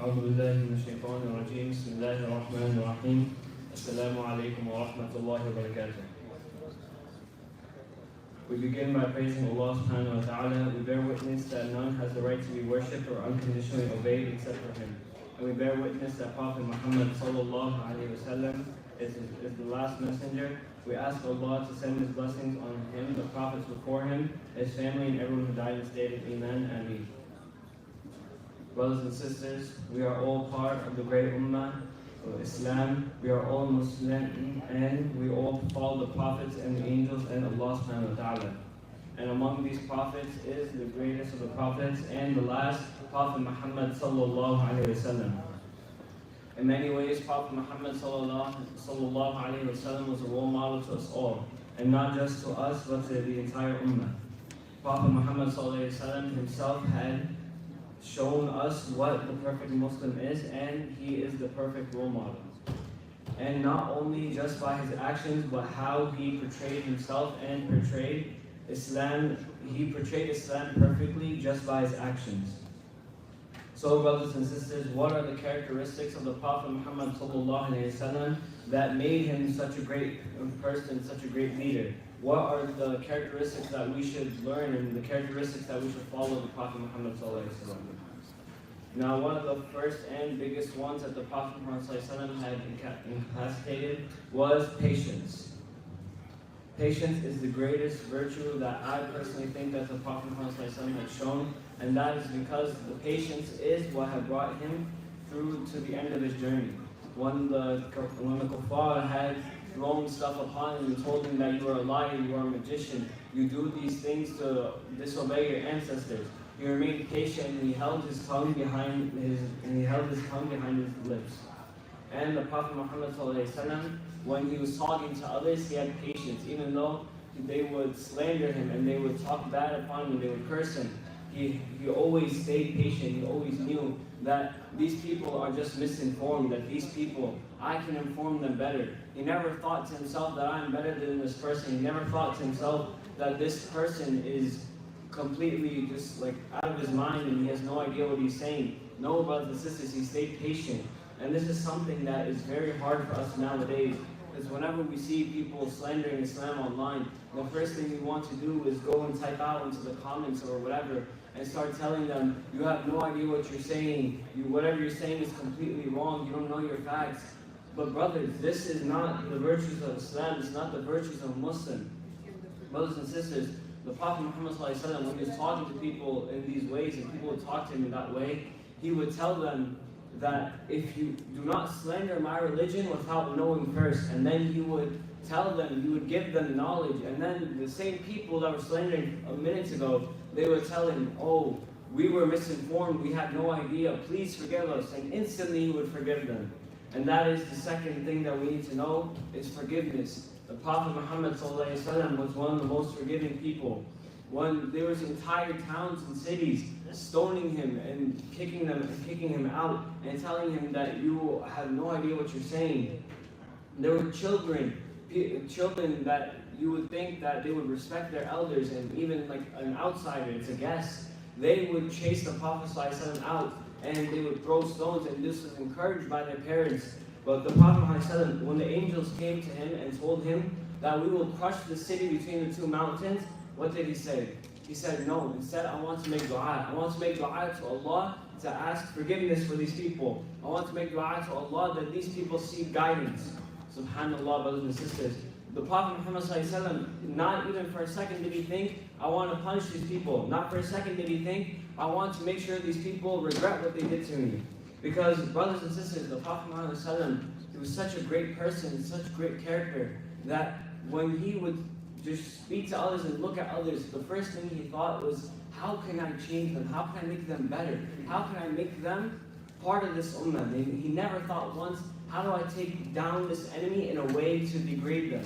أعوذ بالله من الشيطان الرجيم بسم الله الرحمن الرحيم السلام عليكم ورحمة الله وبركاته. We begin by praising Allah subhanahu wa ta'ala. We bear witness that none has the right to be worshipped or unconditionally obeyed except for Him. And we bear witness that Prophet Muhammad sallallahu alayhi wa sallam is the last messenger. We ask Allah to send His blessings on him, the prophets before him, his family, and everyone who died in the state of Iman. Ameen. Brothers and sisters, we are all part of the great Ummah of Islam. We are all Muslim, and we all follow the prophets and the angels and Allah subhanahu wa ta'ala. And among these prophets is the greatest of the prophets and the last, Prophet Muhammad sallallahu alayhi wa sallam. In many ways, Prophet Muhammad sallallahu alayhi wa sallam was a role model to us all, and not just to us, but to the entire Ummah. Prophet Muhammad sallallahu alayhi wa sallam himself had shown us what the perfect Muslim is, and he is the perfect role model. And not only just by his actions, but how he portrayed himself and portrayed Islam. He portrayed Islam perfectly just by his actions. So, brothers and sisters, what are the characteristics of the Prophet Muhammad sallallahu alaihi wasallam that made him such a great person, such a great leader? What are the characteristics that we should learn and the characteristics that we should follow the Prophet Muhammad sallallahu alaihi wasallam? Now, one of the first and biggest ones that the Prophet Muhammad sallallahu alaihi wasallam had incapacitated was patience. Patience is the greatest virtue that I personally think that the Prophet Muhammad sallallahu alaihi wasallam had shown, and that is because the patience is what had brought him through to the end of his journey. When the kuffar had thrown stuff upon him and told him that you are a liar, you are a magician, you do these things to disobey your ancestors, he remained patient and he held his tongue behind his lips. And the Prophet Muhammad sallallahu alaihi wasallam, when he was talking to others, he had patience, even though they would slander him and they would talk bad upon him, they would curse him. He always stayed patient. He always knew that these people are just misinformed, that these people, I can inform them better. He never thought to himself that I'm better than this person. He never thought to himself that this person is completely just like out of his mind and he has no idea what he's saying. No, brothers and sisters, he stayed patient. And this is something that is very hard for us nowadays. Because whenever we see people slandering Islam online, the first thing we want to do is go and type out into the comments or whatever and start telling them, you have no idea what you're saying, whatever you're saying is completely wrong, you don't know your facts. But brothers, this is not the virtues of Islam, it's not the virtues of Muslim. Brothers and sisters, the Prophet Muhammad sallallahu alaihi wasallam, when he was talking to people in these ways and people would talk to him in that way, he would tell them that if you do not slander my religion without knowing first, and then he would tell them, he would give them knowledge, and then the same people that were slandering a minute ago, they would tell him, oh, we were misinformed, we had no idea, please forgive us, and instantly he would forgive them. And that is the second thing that we need to know, is forgiveness. The Prophet Muhammad sallallahu alaihi wasallam was one of the most forgiving people. When there was entire towns and cities stoning him and kicking him out and telling him that you have no idea what you're saying. There were children that you would think that they would respect their elders, and even like an outsider, it's a guest, they would chase the Prophet ﷺ out and they would throw stones, and this was encouraged by their parents. But the Prophet ﷺ, when the angels came to him and told him that we will crush the city between the two mountains, what did he say? He said, no, instead I want to make dua. I want to make dua to Allah to ask forgiveness for these people. I want to make dua to Allah that these people seek guidance. Subhanallah, brothers and sisters. The Prophet Muhammad ﷺ, not even for a second did he think, I want to punish these people. Not for a second did he think, I want to make sure these people regret what they did to me. Because, brothers and sisters, the Prophet Muhammad ﷺ, he was such a great person, such great character, that when he would just speak to others and look at others, the first thing he thought was, how can I change them? How can I make them better? How can I make them part of this ummah? He never thought once, how do I take down this enemy in a way to degrade them?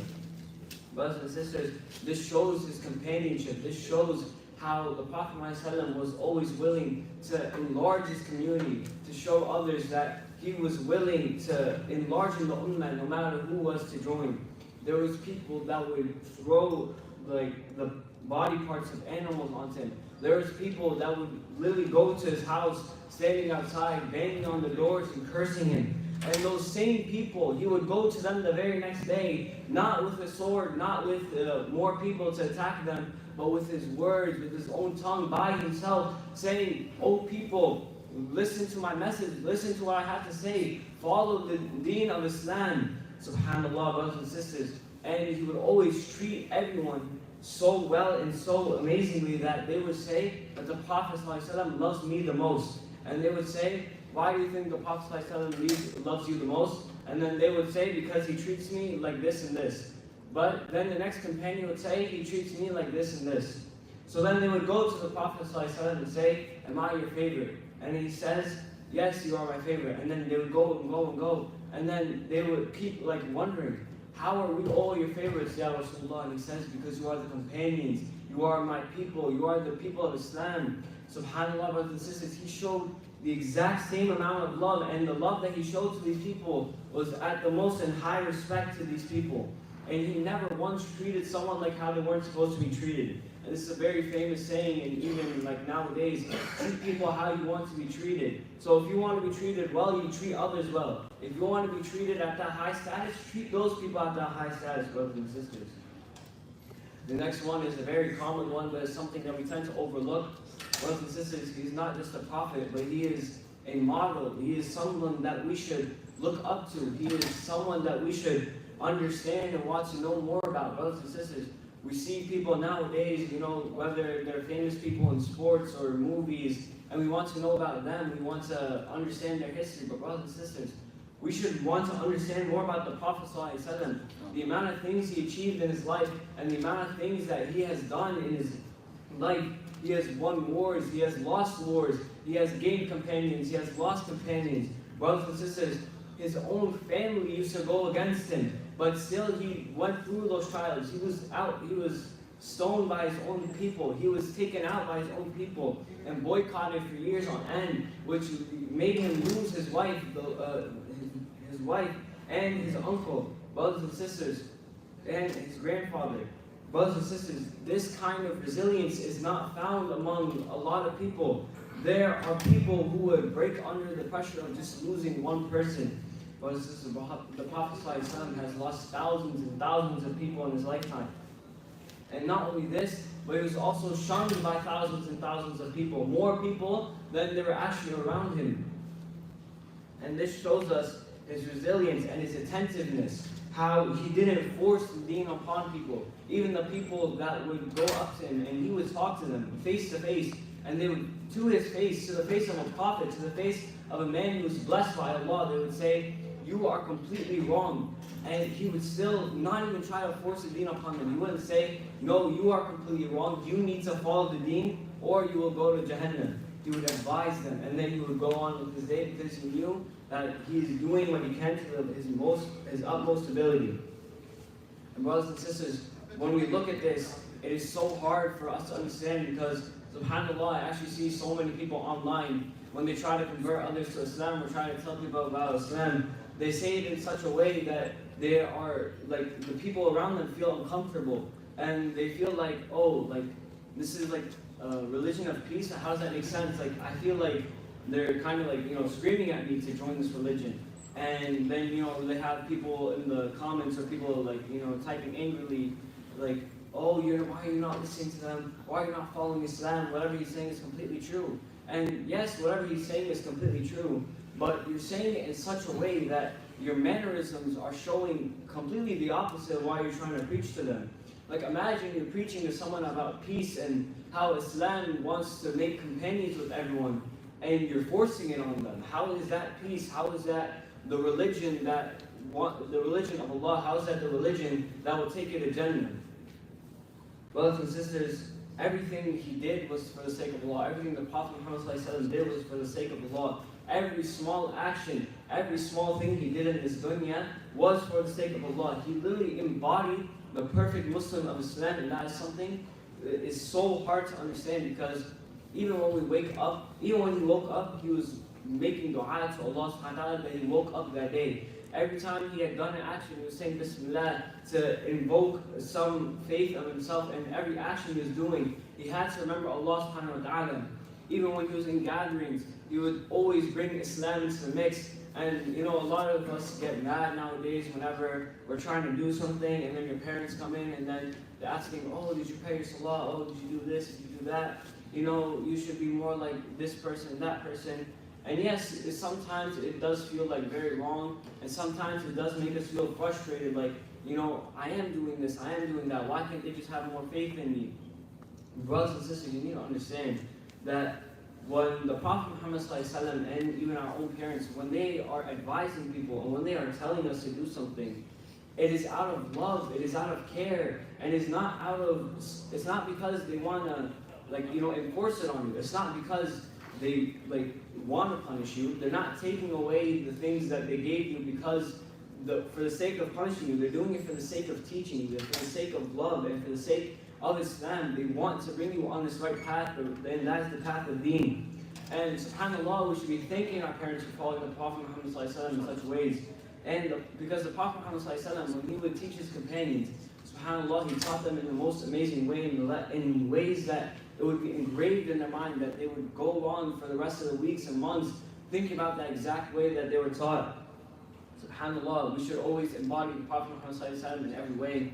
Brothers and sisters, this shows his companionship. This shows how the Prophet ﷺ was always willing to enlarge his community, to show others that he was willing to enlarge in the ummah no matter who was to join. There was people that would throw like the body parts of animals onto him. There was people that would literally go to his house, standing outside, banging on the doors and cursing him. And those same people, he would go to them the very next day, not with a sword, not with more people to attack them, but with his words, with his own tongue, by himself, saying, "Oh people, listen to my message, listen to what I have to say, follow the deen of Islam." SubhanAllah, brothers and sisters. And he would always treat everyone so well and so amazingly that they would say that the Prophet ﷺ loves me the most. And they would say, "Why do you think the Prophet ﷺ loves you the most?" And then they would say, "Because he treats me like this and this." But then the next companion would say, "He treats me like this and this." So then they would go to the Prophet ﷺ and say, "Am I your favorite?" And he says, "Yes, you are my favorite." And then they would go and go and go. And then they would keep wondering, "How are we all your favorites, Ya Rasulullah?" And he says, "Because you are the companions, you are my people, you are the people of Islam." SubhanAllah, brothers and sisters, he showed the exact same amount of love, and the love that he showed to these people was at the most in high respect to these people. And he never once treated someone like how they weren't supposed to be treated. And this is a very famous saying, and even nowadays, treat people how you want to be treated. So if you want to be treated well, you treat others well. If you want to be treated at that high status, treat those people at that high status, brothers and sisters. The next one is a very common one, but it's something that we tend to overlook. Brothers and sisters, he's not just a prophet, but he is a model. He is someone that we should look up to. He is someone that we should understand and want to know more about. Brothers and sisters, we see people nowadays, whether they're famous people in sports or movies, and we want to know about them, we want to understand their history. But brothers and sisters, we should want to understand more about the Prophet ﷺ, the amount of things he achieved in his life, and the amount of things that he has done in his life. He has won wars, he has lost wars, he has gained companions, he has lost companions. Brothers and sisters, his own family used to go against him, but still he went through those trials. He was stoned by his own people, he was taken out by his own people, and boycotted for years on end, which made him lose his wife, his wife and his uncle, brothers and sisters, and his grandfather. Brothers and sisters, this kind of resilience is not found among a lot of people. There are people who would break under the pressure of just losing one person. Brothers and sisters, the Prophet ﷺ has lost thousands and thousands of people in his lifetime. And not only this, but he was also shunned by thousands and thousands of people. More people than there were actually around him. And this shows us his resilience and his attentiveness. How he didn't force the deen upon people. Even the people that would go up to him and he would talk to them face to face, and they would, to his face, to the face of a prophet, to the face of a man who was blessed by Allah, they would say, "You are completely wrong." And he would still not even try to force the deen upon them. He wouldn't say, "No, you are completely wrong, you need to follow the deen, or you will go to Jahannam." He would advise them, and then he would go on with his day because he knew that he's doing what he can to his utmost ability. And brothers and sisters, when we look at this, it is so hard for us to understand because, subhanAllah, I actually see so many people online, when they try to convert others to Islam or try to tell people about Islam, they say it in such a way that they are, the people around them feel uncomfortable. And they feel like, oh, this is a religion of peace? How does that make sense? I feel like they're kind of screaming at me to join this religion. And then, they have people in the comments or people typing angrily, "Oh, why are you not listening to them? Why are you not following Islam? Whatever he's saying is completely true." And yes, whatever he's saying is completely true, but you're saying it in such a way that your mannerisms are showing completely the opposite of why you're trying to preach to them. Imagine you're preaching to someone about peace and how Islam wants to make companions with everyone, and you're forcing it on them. How is that peace? How is that the religion the religion of Allah? How is that the religion that will take you to Jannah? Brothers and sisters, everything he did was for the sake of Allah. Everything the Prophet Muhammad ﷺ did was for the sake of Allah. Every small action, every small thing he did in this dunya was for the sake of Allah. He literally embodied the perfect Muslim of Islam, and that is something that is so hard to understand because even when he woke up, he was making dua to Allah subhanahu wa ta'ala that he woke up that day. every time he had done an action, he was saying Bismillah to invoke some faith of himself. And every action he was doing, he had to remember Allah subhanahu wa ta'ala. Even when he was in gatherings, he would always bring Islam into the mix. And a lot of us get mad nowadays whenever we're trying to do something, and then your parents come in and then they're asking, oh, did you pray your salah? Oh, did you do this? Did you do that? You should be more like this person, that person. And yes, sometimes it does feel like very wrong, and sometimes it does make us feel frustrated, like, I am doing this, I am doing that. Why can't they just have more faith in me? Brothers and sisters, you need to understand that when the Prophet Muhammad ﷺ and even our own parents, when they are advising people and when they are telling us to do something, it is out of love, it is out of care, and it's not because they want to enforce it on you. It's not because they want to punish you. They're not taking away the things that they gave you for the sake of punishing you. They're doing it for the sake of teaching you, for the sake of love, and for the sake of Islam. They want to bring you on this right path, and that is the path of Deen. And subhanAllah, we should be thanking our parents for following the Prophet Muhammad ﷺ in such ways. And because the Prophet Muhammad ﷺ, when he would teach his companions, subhanAllah, he taught them in the most amazing way, in ways that it would be engraved in their mind, that they would go on for the rest of the weeks and months thinking about that exact way that they were taught. SubhanAllah, we should always embody the Prophet Muhammad ﷺ in every way.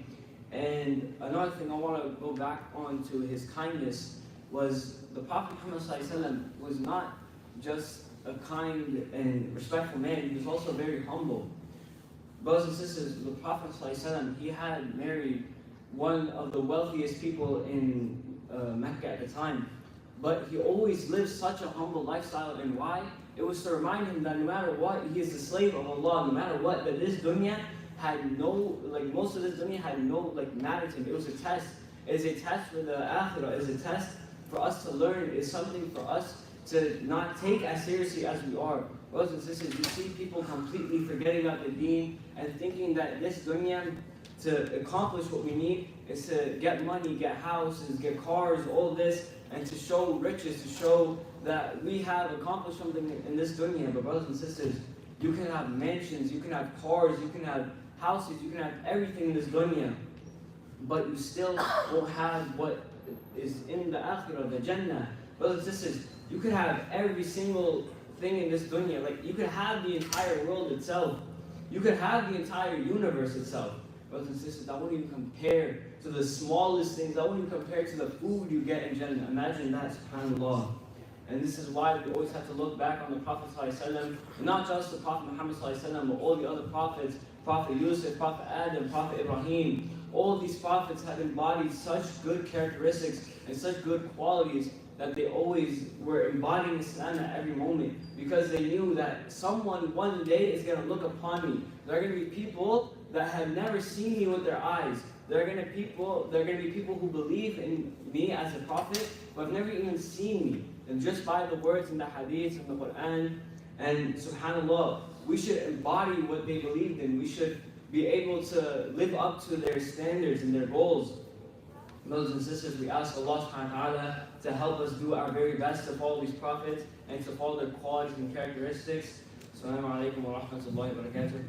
And another thing I want to go back on to his kindness was the Prophet Muhammad ﷺ was not just a kind and respectful man, he was also very humble. Brothers and sisters, the Prophet ﷺ, he had married one of the wealthiest people in Mecca at the time, but he always lived such a humble lifestyle. And why? It was to remind him that no matter what, he is the slave of Allah. No matter what, that this dunya had no, most of this dunya had no matter to him. It was a test. It is a test for the akhirah. It is a test for us to learn. It is something for us to not take as seriously as we are. Brothers and sisters, you see people completely forgetting about the deen and thinking that this dunya, to accomplish what we need, is to get money, get houses, get cars, all this, and to show riches, to show that we have accomplished something in this dunya. But brothers and sisters, you can have mansions, you can have cars, you can have houses, you can have everything in this dunya, but you still won't have what is in the akhirah, the Jannah. Brothers and sisters, you could have every single thing in this dunya. You could have the entire world itself. You could have the entire universe itself. Brothers and sisters, that wouldn't even compare to the smallest things. That wouldn't even compare to the food you get in Jannah. Imagine that, subhanAllah. And this is why we always have to look back on the Prophet ﷺ, not just the Prophet Muhammad ﷺ, but all the other prophets, Prophet Yusuf, Prophet Adam, Prophet Ibrahim. All these prophets have embodied such good characteristics and such good qualities that they always were embodying Islam at every moment, because they knew that someone one day is going to look upon me. There are going to be people that have never seen me with their eyes. There are going to be people who believe in me as a prophet, but have never even seen me. And just by the words in the hadith and the Quran, and subhanAllah, we should embody what they believed in. We should be able to live up to their standards and their goals. Brothers and sisters, we ask Allah subhanahu wa ta'ala to help us do our very best to follow these prophets and to follow their qualities and characteristics. Assalamu alaikum wa rahmatullahi wa barakatuh.